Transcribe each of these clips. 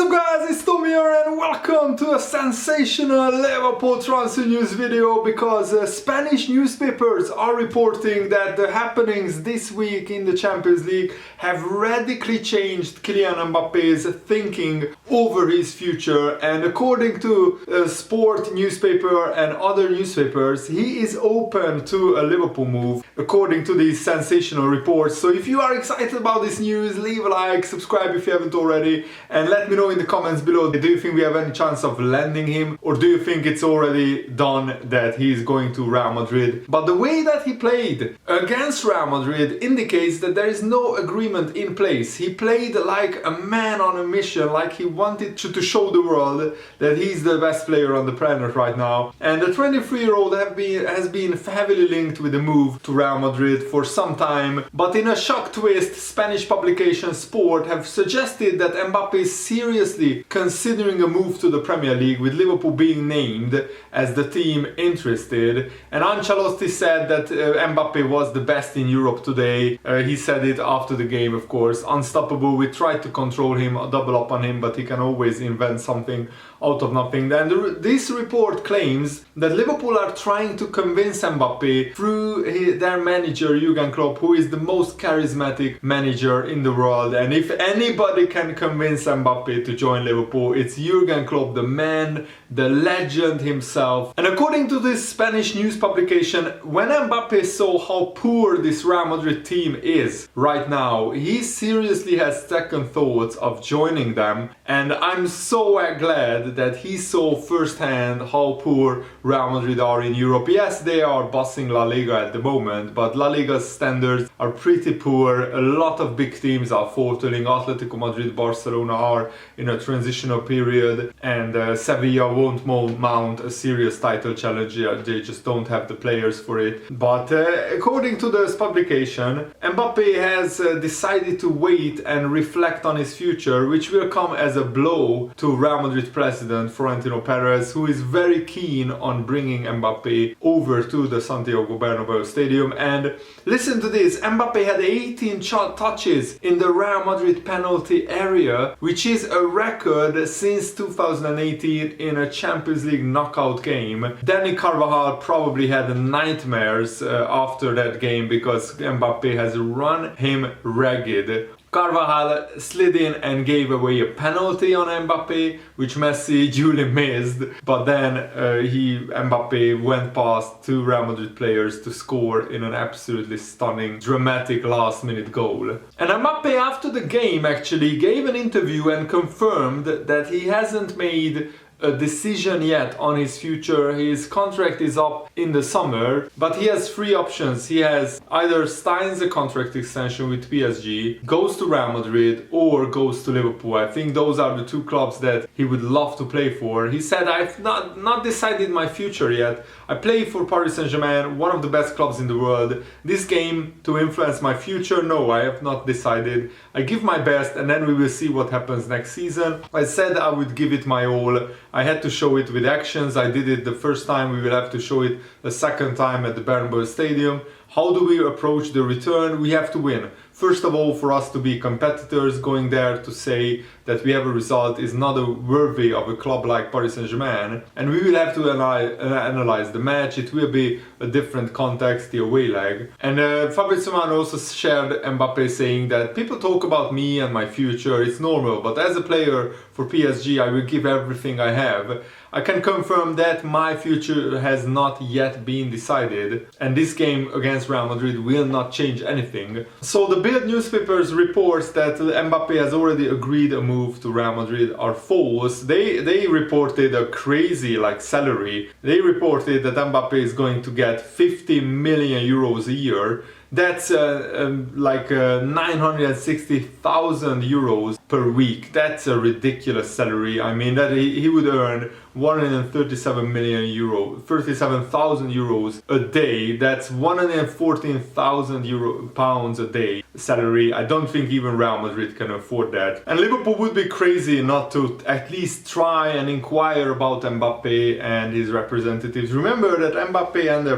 What's up guys, it's Tom here and welcome to a sensational Liverpool transfer news video because Spanish newspapers are reporting that the happenings this week in the Champions League have radically changed Kylian Mbappe's thinking over his future, and according to Sport newspaper and other newspapers, he is open to a Liverpool move according to these sensational reports. So if you are excited about this news, leave a like, subscribe if you haven't already, and let me know in the comments below, do you think we have any chance of landing him, or do you think it's already done that he's going to Real Madrid? But the way that he played against Real Madrid indicates that there is no agreement in place. He played like a man on a mission, like he wanted to show the world that he's the best player on the planet right now. And the 23-year-old has been heavily linked with the move to Real Madrid for some time, but in a shock twist, Spanish publication Sport have suggested that Mbappe is seriously considering a move to the Premier League, with Liverpool being named as the team interested. And Ancelotti said that Mbappe was the best in Europe today. He said it after the game, of course. Unstoppable. We tried to control him, double up on him, but he can always invent something out of nothing. And this report claims that Liverpool are trying to convince Mbappe through their manager Jurgen Klopp, who is the most charismatic manager in the world. And if anybody can convince Mbappe to join Liverpool, it's Jurgen Klopp, the man, the legend himself. And according to this Spanish news publication, when Mbappe saw how poor this Real Madrid team is right now, he seriously has second thoughts of joining them. And I'm so glad that he saw firsthand how poor Real Madrid are in Europe. Yes, they are bossing La Liga at the moment, but La Liga's standards are pretty poor. A lot of big teams are faltering. Atletico Madrid, Barcelona are in a transitional period, and Sevilla won't mount a serious title challenge. They just don't have the players for it. But according to this publication, Mbappe has decided to wait and reflect on his future, which will come as a blow to Real Madrid president Florentino Perez, who is very keen on bringing Mbappe over to the Santiago Bernabeu stadium. And listen to this, Mbappe had 18 touches in the Real Madrid penalty area, which is a record since 2018 in a Champions League knockout game. Dani Carvajal probably had nightmares after that game because Mbappe has run him ragged. Carvajal slid in and gave away a penalty on Mbappe, which Messi duly missed, but then Mbappe went past two Real Madrid players to score in an absolutely stunning, dramatic last-minute goal. And Mbappe after the game actually gave an interview and confirmed that he hasn't made a decision yet on his future. His contract is up in the summer, but he has three options. He has either signs a contract extension with PSG, goes to Real Madrid, or goes to Liverpool. I think those are the two clubs that he would love to play for. He said, I've not decided my future yet. I play for Paris Saint-Germain, one of the best clubs in the world. This game to influence my future? No, I have not decided. I give my best and then we will see what happens next season. I said I would give it my all. I had to show it with actions. I did it the first time, we will have to show it a second time at the Bernabeu Stadium. How do we approach the return? We have to win. First of all, for us to be competitors, going there to say that we have a result is not worthy of a club like Paris Saint-Germain, and we will have to analyze the match. It will be a different context, the away leg. And Fabrizio Romano also shared Mbappe saying that people talk about me and my future, it's normal, but as a player for PSG I will give everything I have. I can confirm that my future has not yet been decided, and this game against Real Madrid will not change anything. So the Bild newspapers reports that Mbappe has already agreed a move to Real Madrid are false. They reported a crazy salary. They reported that Mbappe is going to get 50 million euros a year. That's 960,000 euros per week. That's a ridiculous salary. I mean, that he would earn 37,000 euros a day. That's 114,000 pounds a day salary. I don't think even Real Madrid can afford that. And Liverpool would be crazy not to at least try and inquire about Mbappe and his representatives. Remember that Mbappe and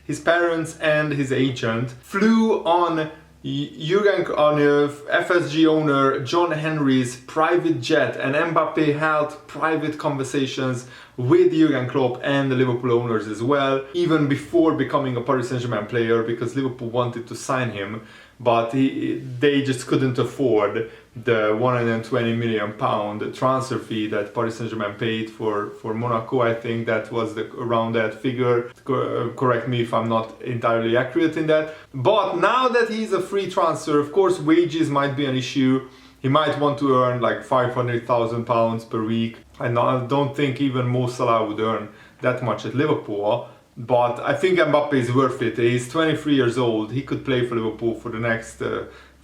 his parents and his agent flew on FSG owner John Henry's private jet, and Mbappe held private conversations with Jurgen Klopp and the Liverpool owners as well, even before becoming a Paris Saint-Germain player, because Liverpool wanted to sign him, but they just couldn't afford the £120 million transfer fee that Paris Saint-Germain paid for Monaco. I think that was around that figure. Correct me if I'm not entirely accurate in that. But now that he's a free transfer, of course wages might be an issue. He might want to earn like £500,000 per week. I don't think even Mo Salah would earn that much at Liverpool. But I think Mbappe is worth it. He's 23 years old. He could play for Liverpool for the next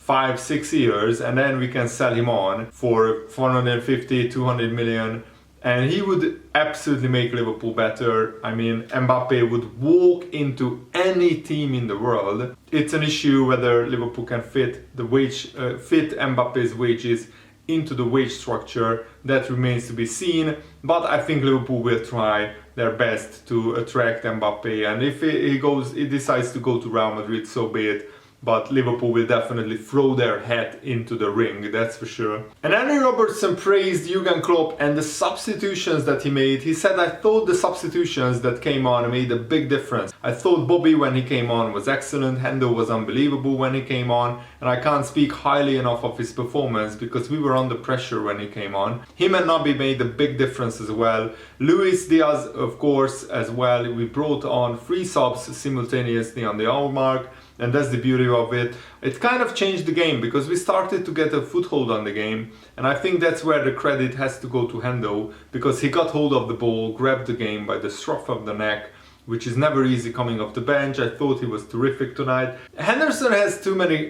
5-6 years, and then we can sell him on for 150-200 million, and he would absolutely make Liverpool better. I mean, Mbappe would walk into any team in the world. It's an issue whether Liverpool can fit Mbappe's wages into the wage structure. That remains to be seen, but I think Liverpool will try their best to attract Mbappe, and if he decides to go to Real Madrid, so be it. But Liverpool will definitely throw their hat into the ring, that's for sure. And Andy Robertson praised Jurgen Klopp and the substitutions that he made. He said, "I thought the substitutions that came on made a big difference. I thought Bobby when he came on was excellent, Hendo was unbelievable when he came on, and I can't speak highly enough of his performance because we were under pressure when he came on. Him and Naby made a big difference as well. Luis Diaz, of course, as well. We brought on 3 subs simultaneously on the hour mark. And that's the beauty of it. It kind of changed the game because we started to get a foothold on the game, and I think that's where the credit has to go to Hendo, because he got hold of the ball, grabbed the game by the scruff of the neck, which is never easy coming off the bench. I thought he was terrific tonight. Henderson has too many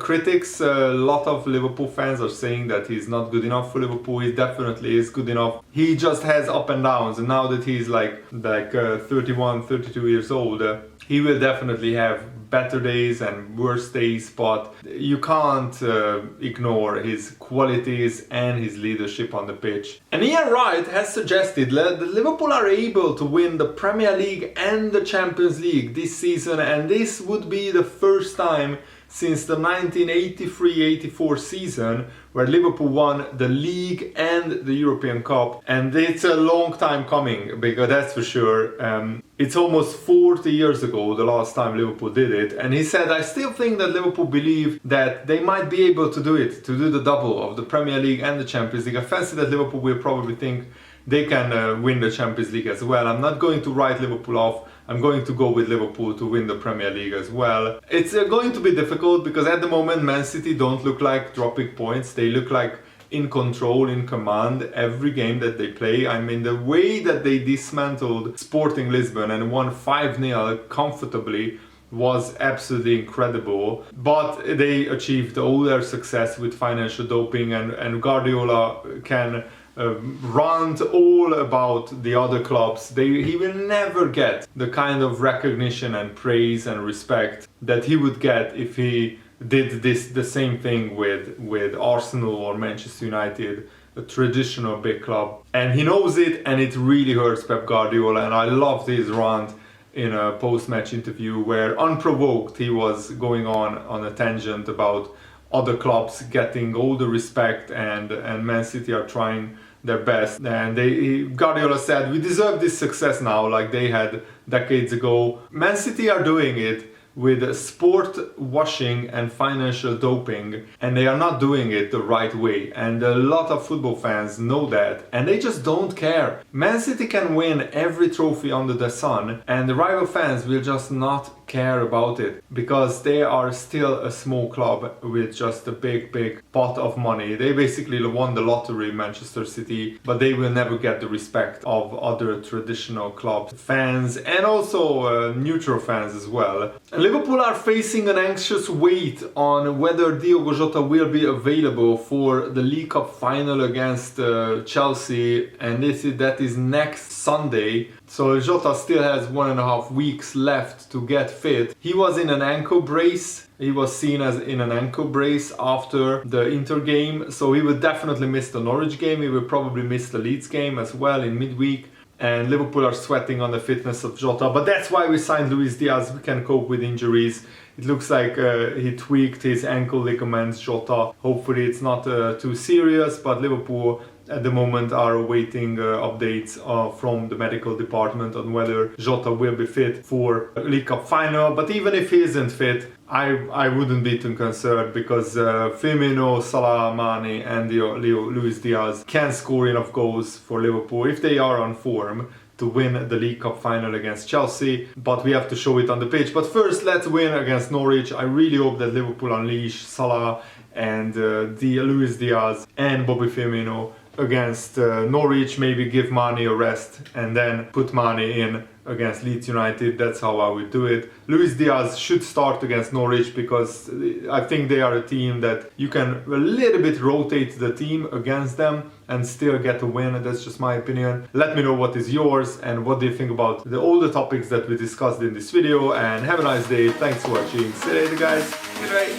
critics. A lot of Liverpool fans are saying that he's not good enough for Liverpool. He definitely is good enough. He just has up and downs, and now that he's like 31, 32 years old, he will definitely have better days and worse days, but you can't ignore his qualities and his leadership on the pitch. And Ian Wright has suggested that Liverpool are able to win the Premier League and the Champions League this season, and this would be the first time since the 1983-84 season where Liverpool won the league and the European Cup, and it's a long time coming, because that's for sure. It's almost 40 years ago the last time Liverpool did it, and he said, "I still think that Liverpool believe that they might be able to do it, to do the double of the Premier League and the Champions League." I fancy that Liverpool will probably think they can win the Champions League as well. I'm not going to write Liverpool off. I'm going to go with Liverpool to win the Premier League as well. It's going to be difficult because at the moment Man City don't look like dropping points. They look like in control, in command every game that they play. I mean, the way that they dismantled Sporting Lisbon and won 5-0 comfortably was absolutely incredible. But they achieved all their success with financial doping, and Guardiola can rant all about the other clubs. He will never get the kind of recognition and praise and respect that he would get if he did the same thing with Arsenal or Manchester United, a traditional big club. And he knows it, and it really hurts Pep Guardiola. And I loved his rant in a post-match interview where, unprovoked, he was going on a tangent about other clubs getting all the respect, and Man City are trying their best. And Guardiola said, "We deserve this success now, like they had decades ago." Man City are doing it with sport washing and financial doping, and they are not doing it the right way, and a lot of football fans know that, and they just don't care. Man City can win every trophy under the sun, and the rival fans will just not care about it because they are still a small club with just a big pot of money. They basically won the lottery, Manchester City, but they will never get the respect of other traditional clubs, fans, and also neutral fans as well. And Liverpool are facing an anxious wait on whether Diogo Jota will be available for the League Cup final against Chelsea, and that is next Sunday. So Jota still has 1.5 weeks left to get fit. He was in an ankle brace. He was seen as in an ankle brace after the Inter game, so he will definitely miss the Norwich game. He will probably miss the Leeds game as well in midweek. And Liverpool are sweating on the fitness of Jota, but that's why we signed Luis Diaz. We can cope with injuries. It looks like he tweaked his ankle ligaments, Jota. Hopefully it's not too serious, but Liverpool at the moment are awaiting updates from the medical department on whether Jota will be fit for a League Cup final. But even if he isn't fit, I wouldn't be too concerned, because Firmino, Salah, Mane and Luis Diaz can score enough goals for Liverpool if they are on form to win the League Cup final against Chelsea, but we have to show it on the pitch. But first, let's win against Norwich. I really hope that Liverpool unleash Salah and Luis Diaz and Bobby Firmino against Norwich. Maybe give Mane a rest and then put Mane in against Leeds United. That's how I would do it. Luis Diaz should start against Norwich, because I think they are a team that you can a little bit rotate the team against them and still get a win. That's just my opinion. Let me know what is yours and what do you think about all the topics that we discussed in this video, and have a nice day. Thanks for watching. See you later, guys. Good night.